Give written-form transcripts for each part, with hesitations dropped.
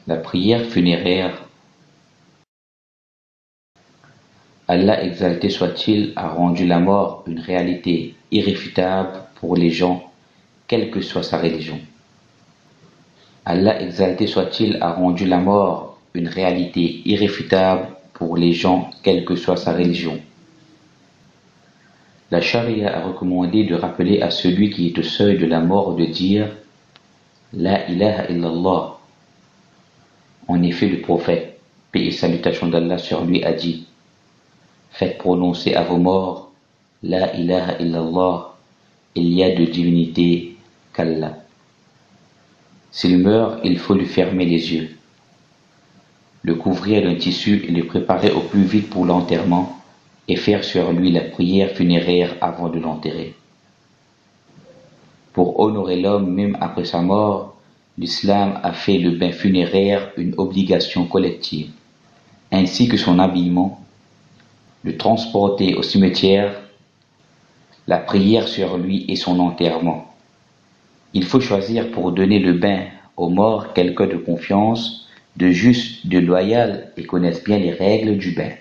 La prière funéraire. Allah exalté soit-il a rendu la mort une réalité irréfutable pour les gens, quelle que soit sa religion. Allah exalté soit-il a rendu la mort une réalité irréfutable pour les gens, quelle que soit sa religion. La charia a recommandé de rappeler à celui qui est au seuil de la mort de dire La ilaha illallah. En effet, le prophète, paix et salutations d'Allah sur lui, a dit Faites prononcer à vos morts La ilaha illallah, il y a de divinité qu'Allah. S'il meurt, il faut lui fermer les yeux, le couvrir d'un tissu et le préparer au plus vite pour l'enterrement et faire sur lui la prière funéraire avant de l'enterrer. Pour honorer l'homme même après sa mort, l'islam a fait le bain funéraire une obligation collective, ainsi que son habillement, le transporter au cimetière, la prière sur lui et son enterrement. Il faut choisir pour donner le bain aux morts quelqu'un de confiance, de juste, de loyal et connaissent bien les règles du bain.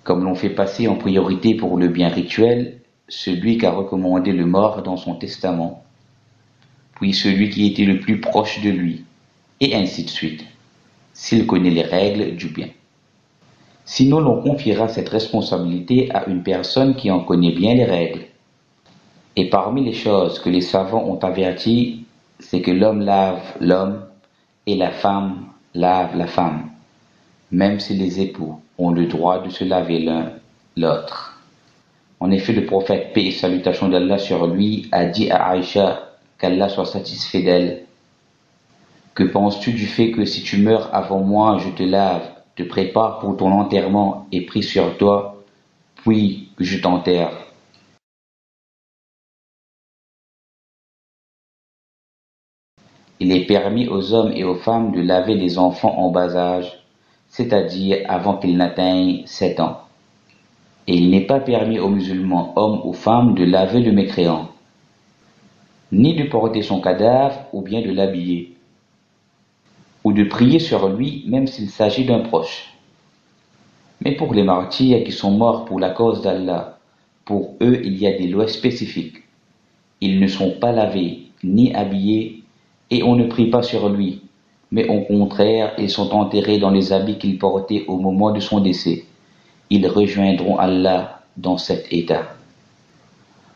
Comme l'on fait passer en priorité pour le bien rituel celui qu'a recommandé le mort dans son testament, puis celui qui était le plus proche de lui, et ainsi de suite, s'il connaît les règles du bien. Sinon, l'on confiera cette responsabilité à une personne qui en connaît bien les règles. Et parmi les choses que les savants ont averties, c'est que l'homme lave l'homme et la femme lave la femme, même si les époux ont le droit de se laver l'un l'autre. En effet, le prophète, paix et salutations d'Allah sur lui, a dit à Aïcha, qu'Allah soit satisfait d'elle. Que penses-tu du fait que si tu meurs avant moi, je te lave, te prépare pour ton enterrement et prie sur toi, puis que je t'enterre? Il est permis aux hommes et aux femmes de laver les enfants en bas âge, c'est-à-dire avant qu'ils n'atteignent 7 ans. Et il n'est pas permis aux musulmans, hommes ou femmes, de laver le mécréant, ni de porter son cadavre ou bien de l'habiller, ou de prier sur lui même s'il s'agit d'un proche. Mais pour les martyrs qui sont morts pour la cause d'Allah, pour eux il y a des lois spécifiques. Ils ne sont pas lavés ni habillés et on ne prie pas sur lui, mais au contraire ils sont enterrés dans les habits qu'ils portaient au moment de son décès. Ils rejoindront Allah dans cet état.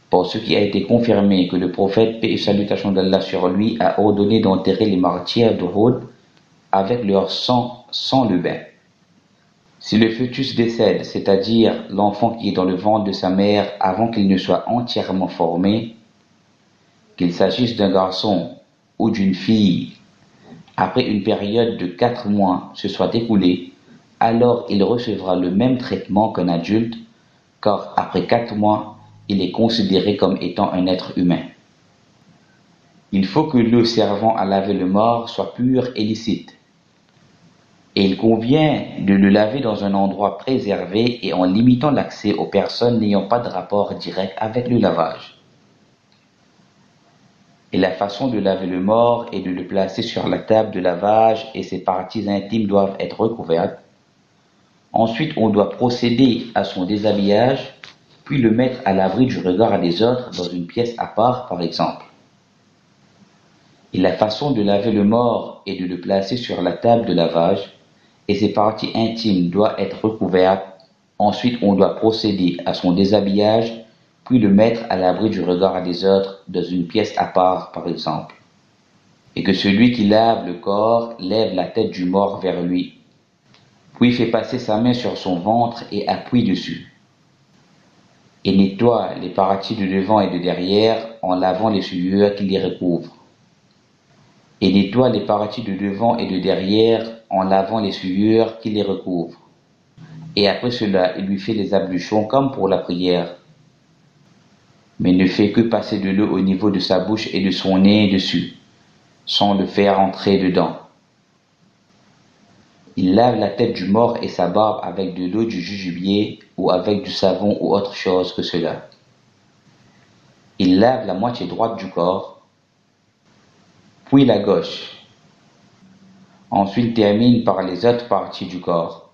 Pour ce qui a été confirmé que le prophète, paix et salutations d'Allah sur lui, a ordonné d'enterrer les martyrs d'Uhud avec leur sang sans le bain. Si le fœtus décède, c'est-à-dire l'enfant qui est dans le ventre de sa mère avant qu'il ne soit entièrement formé, qu'il s'agisse d'un garçon ou d'une fille, après une période de 4 mois se soit écoulée, alors il recevra le même traitement qu'un adulte, car après 4 mois, il est considéré comme étant un être humain. Il faut que l'eau servant à laver le mort soit pure et licite. Et il convient de le laver dans un endroit préservé et en limitant l'accès aux personnes n'ayant pas de rapport direct avec le lavage. Et la façon de laver le mort est de le placer sur la table de lavage et ses parties intimes doivent être recouvertes. Ensuite, on doit procéder à son déshabillage, puis le mettre à l'abri du regard des autres dans une pièce à part, par exemple. Et la façon de laver le mort est de le placer sur la table de lavage et ses parties intimes doivent être recouvertes. Ensuite, on doit procéder à son déshabillage, puis le mettre à l'abri du regard des autres dans une pièce à part, par exemple. Et que celui qui lave le corps lève la tête du mort vers lui, puis fait passer sa main sur son ventre et appuie dessus. Et nettoie les parties de devant et de derrière en lavant les souillures qui les recouvrent. Et nettoie les parties de devant et de derrière en lavant les souillures qui les recouvrent. Et après cela, il lui fait les ablutions comme pour la prière, mais ne fait que passer de l'eau au niveau de sa bouche et de son nez dessus, sans le faire entrer dedans. Il lave la tête du mort et sa barbe avec de l'eau du jujubier ou avec du savon ou autre chose que cela. Il lave la moitié droite du corps, puis la gauche. Ensuite termine par les autres parties du corps.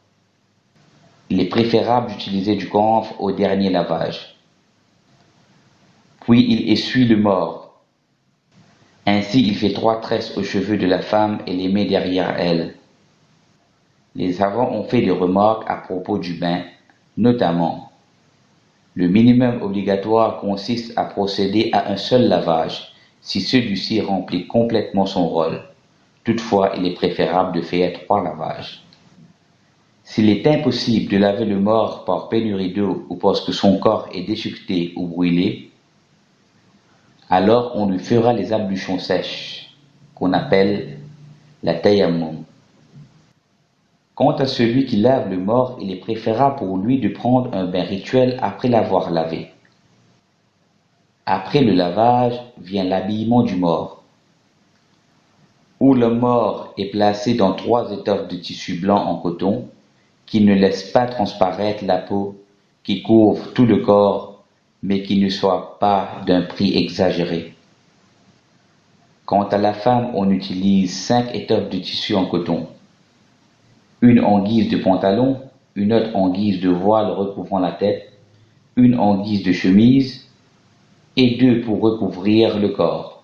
Il est préférable d'utiliser du camphre au dernier lavage. Puis il essuie le mort. Ainsi il fait 3 tresses aux cheveux de la femme et les met derrière elle. Les savants ont fait des remarques à propos du bain, notamment le minimum obligatoire consiste à procéder à un seul lavage si celui-ci remplit complètement son rôle. Toutefois, il est préférable de faire 3 lavages. S'il est impossible de laver le mort par pénurie d'eau ou parce que son corps est déchiqueté ou brûlé, alors on lui fera les ablutions sèches, qu'on appelle la tayammum. Quant à celui qui lave le mort, il est préférable pour lui de prendre un bain rituel après l'avoir lavé. Après le lavage vient l'habillement du mort, où le mort est placé dans 3 étoffes de tissu blanc en coton qui ne laissent pas transparaître la peau, qui couvre tout le corps, mais qui ne soient pas d'un prix exagéré. Quant à la femme, on utilise 5 étoffes de tissu en coton, une en guise de pantalon, une autre en guise de voile recouvrant la tête, une en guise de chemise et 2 pour recouvrir le corps.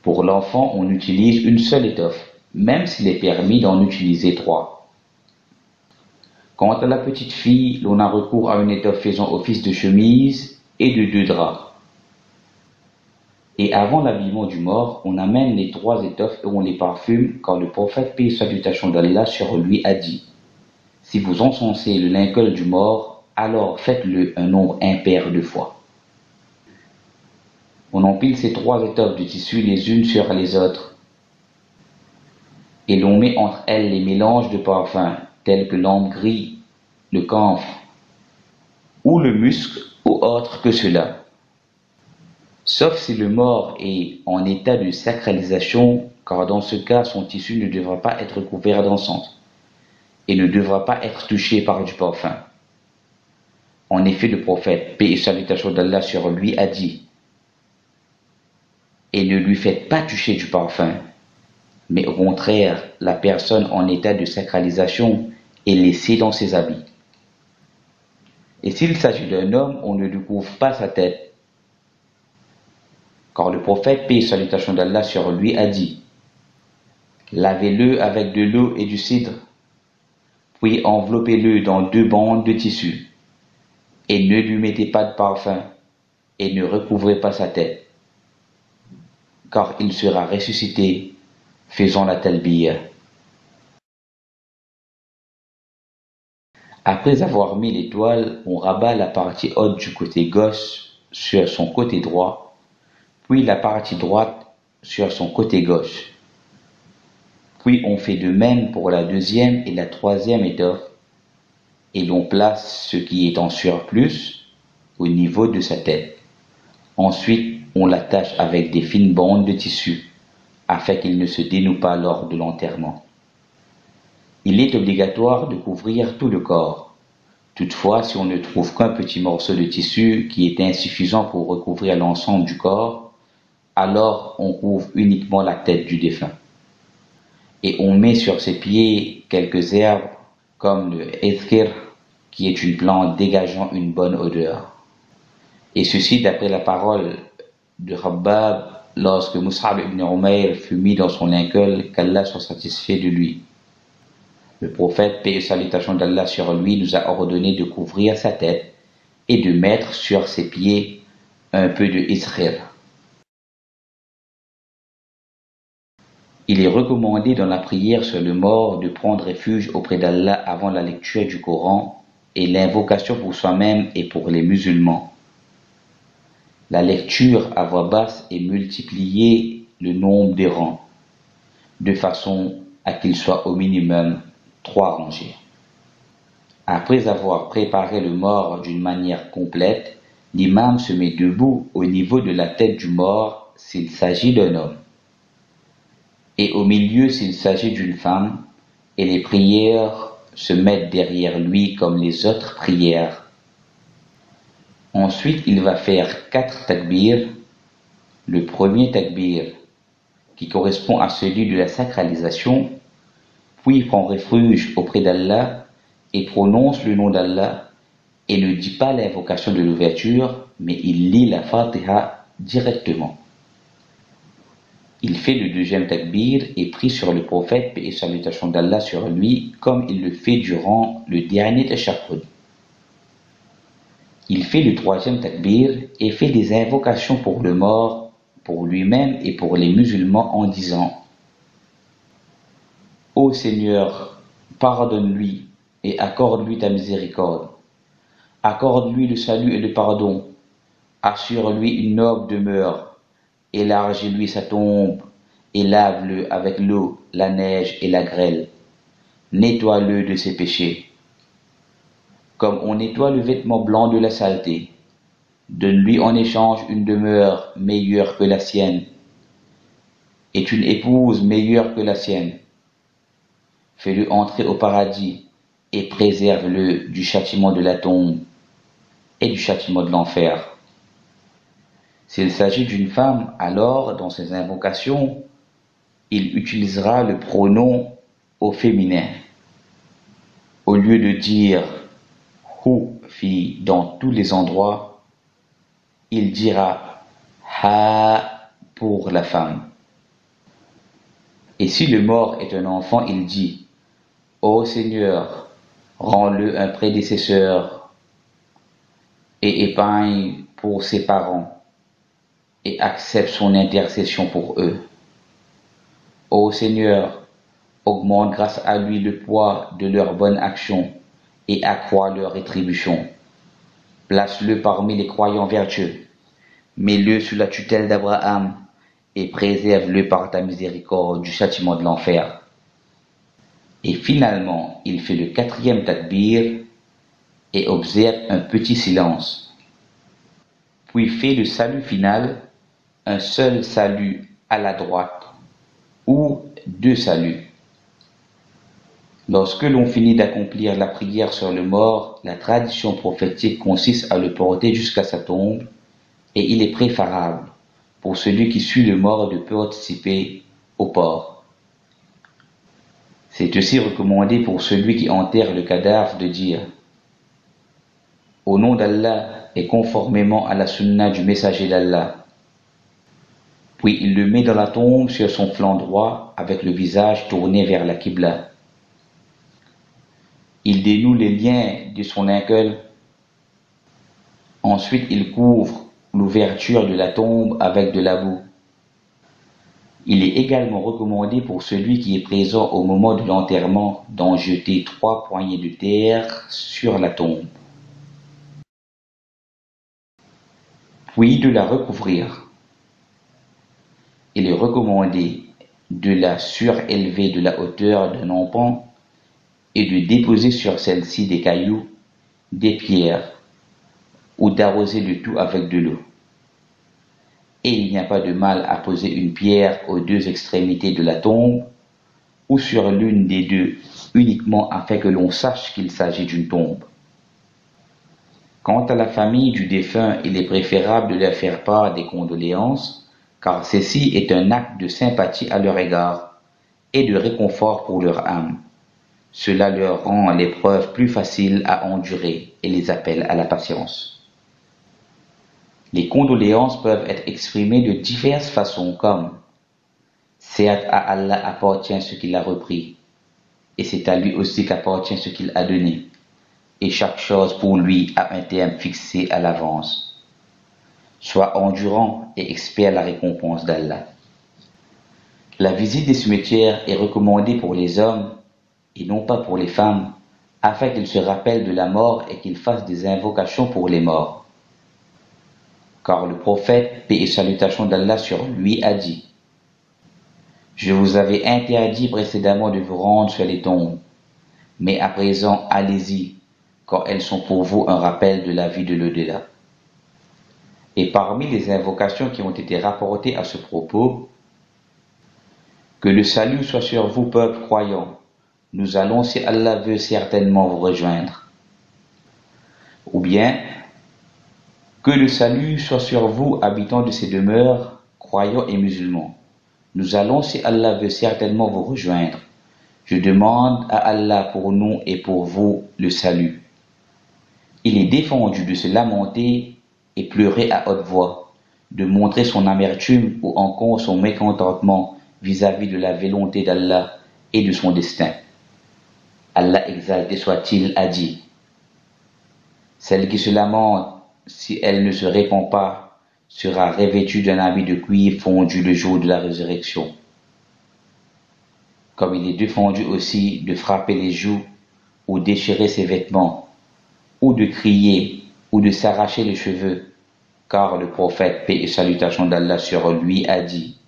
Pour l'enfant, on utilise une seule étoffe, même s'il est permis d'en utiliser 3. Quant à la petite fille, l'on a recours à une étoffe faisant office de chemise et de 2 draps. Et avant l'habillement du mort, on amène les 3 étoffes et on les parfume, car le prophète, paix et salutation d'Allah sur lui, a dit: si vous encensez le linceul du mort, alors faites-le un nombre impair de fois. On empile ces 3 étoffes de tissu les unes sur les autres, et l'on met entre elles les mélanges de parfums, tels que l'ambre gris, le camphre, ou le musc, ou autre que cela. Sauf si le mort est en état de sacralisation, car dans ce cas, son tissu ne devra pas être couvert d'encens et ne devra pas être touché par du parfum. En effet, le prophète, paix et salutation d'Allah sur lui, a dit: et ne lui faites pas toucher du parfum, mais au contraire, la personne en état de sacralisation est laissée dans ses habits. Et s'il s'agit d'un homme, on ne lui couvre pas sa tête, car le prophète, paix et salutation d'Allah sur lui, a dit: lavez-le avec de l'eau et du cidre, puis enveloppez-le dans 2 bandes de tissu, et ne lui mettez pas de parfum, et ne recouvrez pas sa tête, car il sera ressuscité faisant la talbiya. Après avoir mis l'étoile, on rabat la partie haute du côté gauche sur son côté droit, puis la partie droite sur son côté gauche. Puis on fait de même pour la 2e et la 3e étoffe, et l'on place ce qui est en surplus au niveau de sa tête. Ensuite, on l'attache avec des fines bandes de tissu, afin qu'il ne se dénoue pas lors de l'enterrement. Il est obligatoire de couvrir tout le corps. Toutefois, si on ne trouve qu'un petit morceau de tissu qui est insuffisant pour recouvrir l'ensemble du corps, alors on couvre uniquement la tête du défunt. Et on met sur ses pieds quelques herbes comme le ethkir, qui est une plante dégageant une bonne odeur. Et ceci d'après la parole de Khabbab lorsque Mus'ab ibn Umayr fut mis dans son linceul, qu'Allah soit satisfait de lui. Le prophète, paix et salutation d'Allah sur lui, nous a ordonné de couvrir sa tête et de mettre sur ses pieds un peu de ethkir. Il est recommandé dans la prière sur le mort de prendre refuge auprès d'Allah avant la lecture du Coran et l'invocation pour soi-même et pour les musulmans. La lecture à voix basse et multiplier le nombre des rangs, de façon à qu'il soit au minimum 3 rangées. Après avoir préparé le mort d'une manière complète, l'imam se met debout au niveau de la tête du mort s'il s'agit d'un homme, et au milieu s'il s'agit d'une femme, et les prières se mettent derrière lui comme les autres prières. Ensuite, il va faire 4 takbirs. Le premier takbir, qui correspond à celui de la sacralisation, puis prend refuge auprès d'Allah et prononce le nom d'Allah et ne dit pas l'invocation de l'ouverture, mais il lit la Fatiha directement. Il fait le deuxième takbir et prie sur le prophète, paix et salutations d'Allah sur lui, comme il le fait durant le dernier tashahhud. Il fait le troisième takbir et fait des invocations pour le mort, pour lui-même et pour les musulmans en disant: Ô Seigneur, pardonne-lui et accorde-lui ta miséricorde. Accorde-lui le salut et le pardon. Assure-lui une noble demeure. Élargis-lui sa tombe et lave-le avec l'eau, la neige et la grêle. Nettoie-le de ses péchés. Comme on nettoie le vêtement blanc de la saleté. Donne-lui en échange une demeure meilleure que la sienne et une épouse meilleure que la sienne. Fais-le entrer au paradis et préserve-le du châtiment de la tombe et du châtiment de l'enfer. S'il s'agit d'une femme, alors, dans ses invocations, il utilisera le pronom au féminin. Au lieu de dire « hu » fi dans tous les endroits, il dira « ha » pour la femme. Et si le mort est un enfant, il dit « Ô Seigneur, rends-le un prédécesseur et épargne pour ses parents. Et accepte son intercession pour eux. Ô Seigneur, augmente grâce à lui le poids de leurs bonnes actions et accroît leur rétribution. Place-le parmi les croyants vertueux. Mets-le sous la tutelle d'Abraham et préserve-le par ta miséricorde du châtiment de l'enfer. Et finalement, il fait le quatrième takbir et observe un petit silence. Puis fait le salut final, un seul salut à la droite ou deux saluts. Lorsque l'on finit d'accomplir la prière sur le mort, la tradition prophétique consiste à le porter jusqu'à sa tombe et il est préférable pour celui qui suit le mort de participer au port. C'est aussi recommandé pour celui qui enterre le cadavre de dire « Au nom d'Allah et conformément à la sunna du messager d'Allah ». Puis il le met dans la tombe sur son flanc droit avec le visage tourné vers la Qibla. Il dénoue les liens de son linceul. Ensuite il couvre l'ouverture de la tombe avec de la boue. Il est également recommandé pour celui qui est présent au moment de l'enterrement d'en jeter 3 poignées de terre sur la tombe. Puis de la recouvrir. Il est recommandé de la surélever de la hauteur d'un empan et de déposer sur celle-ci des cailloux, des pierres, ou d'arroser le tout avec de l'eau. Et il n'y a pas de mal à poser une pierre aux 2 extrémités de la tombe ou sur l'une des 2 uniquement afin que l'on sache qu'il s'agit d'une tombe. Quant à la famille du défunt, il est préférable de leur faire part des condoléances car ceci est un acte de sympathie à leur égard et de réconfort pour leur âme. Cela leur rend l'épreuve plus facile à endurer et les appelle à la patience. Les condoléances peuvent être exprimées de diverses façons comme « Certes à Allah appartient ce qu'il a repris, et c'est à lui aussi qu'appartient ce qu'il a donné, et chaque chose pour lui a un terme fixé à l'avance. » Sois endurant et expert la récompense d'Allah. La visite des cimetières est recommandée pour les hommes et non pas pour les femmes, afin qu'ils se rappellent de la mort et qu'ils fassent des invocations pour les morts. Car le prophète, paix et salutations d'Allah sur lui, a dit « Je vous avais interdit précédemment de vous rendre sur les tombes, mais à présent allez-y, car elles sont pour vous un rappel de la vie de l'au-delà. » Et parmi les invocations qui ont été rapportées à ce propos, que le salut soit sur vous, peuple croyant, nous allons, si Allah veut, certainement vous rejoindre. Ou bien, que le salut soit sur vous, habitants de ces demeures, croyants et musulmans. Nous allons, si Allah veut, certainement vous rejoindre. Je demande à Allah pour nous et pour vous le salut. Il est défendu de se lamenter et pleurer à haute voix, de montrer son amertume ou encore son mécontentement vis-à-vis de la volonté d'Allah et de son destin. Allah exalté soit-il a dit: celle qui se lamente, si elle ne se répand pas, sera revêtue d'un habit de cuir fondu le jour de la résurrection. Comme il est défendu aussi de frapper les joues ou déchirer ses vêtements, ou de crier ou de s'arracher les cheveux, car le prophète, paix et salutations d'Allah sur lui, a dit: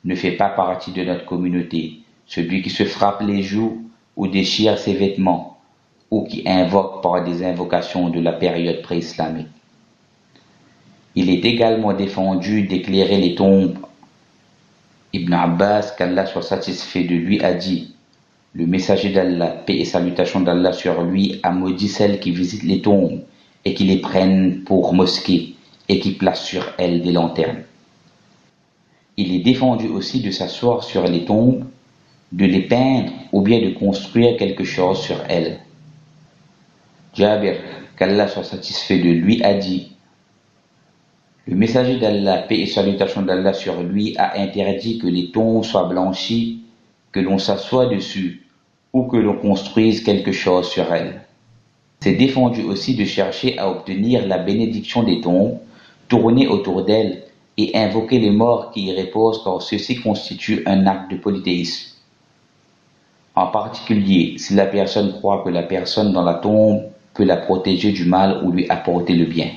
ne fait pas partie de notre communauté celui qui se frappe les joues ou déchire ses vêtements, ou qui invoque par des invocations de la période pré-islamique. Il est également défendu d'éclairer les tombes. Ibn Abbas, qu'Allah soit satisfait de lui, a dit: le messager d'Allah, paix et salutations d'Allah sur lui, a maudit celles qui visitent les tombes et qui les prennent pour mosquées et qui placent sur elles des lanternes. Il est défendu aussi de s'asseoir sur les tombes, de les peindre ou bien de construire quelque chose sur elles. Jabir, qu'Allah soit satisfait de lui, a dit: le messager d'Allah, paix et salutations d'Allah sur lui, a interdit que les tombes soient blanchies, que l'on s'assoie dessus ou que l'on construise quelque chose sur elles. C'est défendu aussi de chercher à obtenir la bénédiction des tombes, tourner autour d'elles et invoquer les morts qui y reposent, car ceci constitue un acte de polythéisme. En particulier, si la personne croit que la personne dans la tombe peut la protéger du mal ou lui apporter le bien.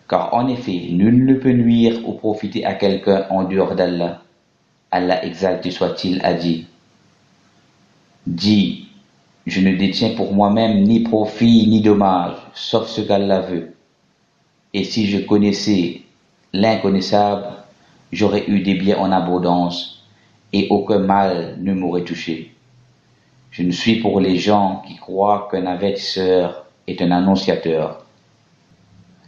Car en effet, nul ne peut nuire ou profiter à quelqu'un en dehors d'Allah. Allah exalté soit-il a dit: dis, je ne détiens pour moi-même ni profit ni dommage, sauf ce qu'Allah veut. Et si je connaissais l'inconnaissable, j'aurais eu des biens en abondance, et aucun mal ne m'aurait touché. Je ne suis pour les gens qui croient qu'un avertisseur est un annonciateur.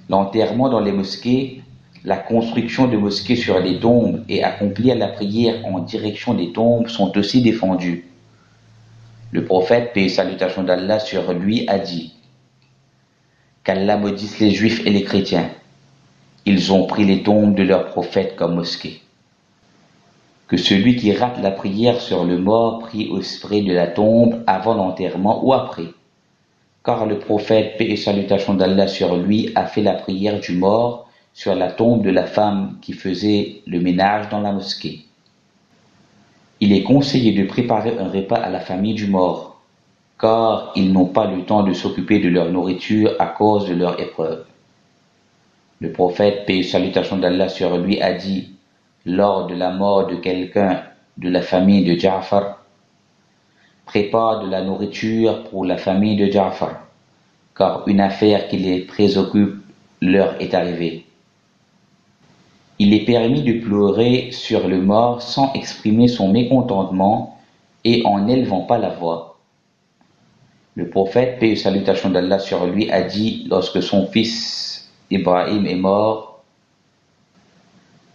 L'enterrement dans les mosquées, la construction de mosquées sur les tombes et accomplir la prière en direction des tombes sont aussi défendus. Le prophète, paix et salutations d'Allah sur lui, a dit: qu'Allah maudisse les juifs et les chrétiens. Ils ont pris les tombes de leurs prophètes comme mosquées. Que celui qui rate la prière sur le mort prie auprès de la tombe avant l'enterrement ou après. Car le prophète, paix et salutations d'Allah sur lui, a fait la prière du mort sur la tombe de la femme qui faisait le ménage dans la mosquée. Il est conseillé de préparer un repas à la famille du mort, car ils n'ont pas le temps de s'occuper de leur nourriture à cause de leur épreuve. Le prophète, paix et salutations d'Allah sur lui, a dit, lors de la mort de quelqu'un de la famille de Ja'far: prépare de la nourriture pour la famille de Ja'far, car une affaire qui les préoccupe leur est arrivée. Il est permis de pleurer sur le mort sans exprimer son mécontentement et en n'élevant pas la voix. Le prophète, paix et salutations d'Allah sur lui, a dit lorsque son fils Ibrahim est mort: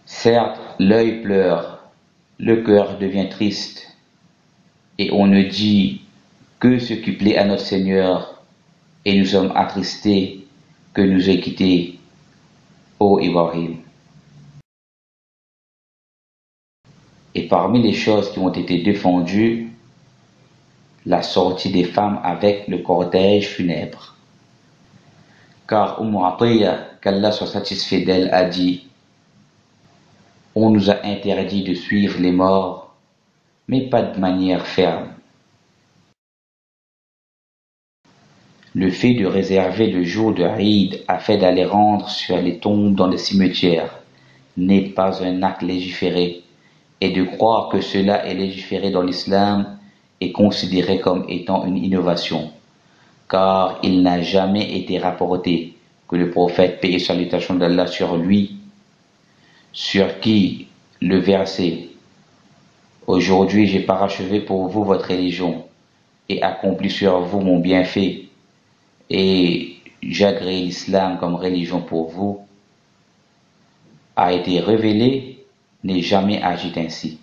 certes, l'œil pleure, le cœur devient triste, et on ne dit que ce qui plaît à notre Seigneur, et nous sommes attristés que nous ait quittés, ô Ibrahim. Et parmi les choses qui ont été défendues, la sortie des femmes avec le cortège funèbre. Car Atiyya, qu'Allah soit satisfait d'elle, a dit: on nous a interdit de suivre les morts, mais pas de manière ferme. Le fait de réserver le jour de Eid afin d'aller rendre sur les tombes dans les cimetières n'est pas un acte légiféré, et de croire que cela est légiféré dans l'islam est considéré comme étant une innovation, car il n'a jamais été rapporté que le prophète, paix et salutations d'Allah sur lui, sur qui le verset aujourd'hui j'ai parachevé pour vous votre religion et accompli sur vous mon bienfait, et j'agrée l'islam comme religion pour vous, a été révélé n'ait jamais agi ainsi.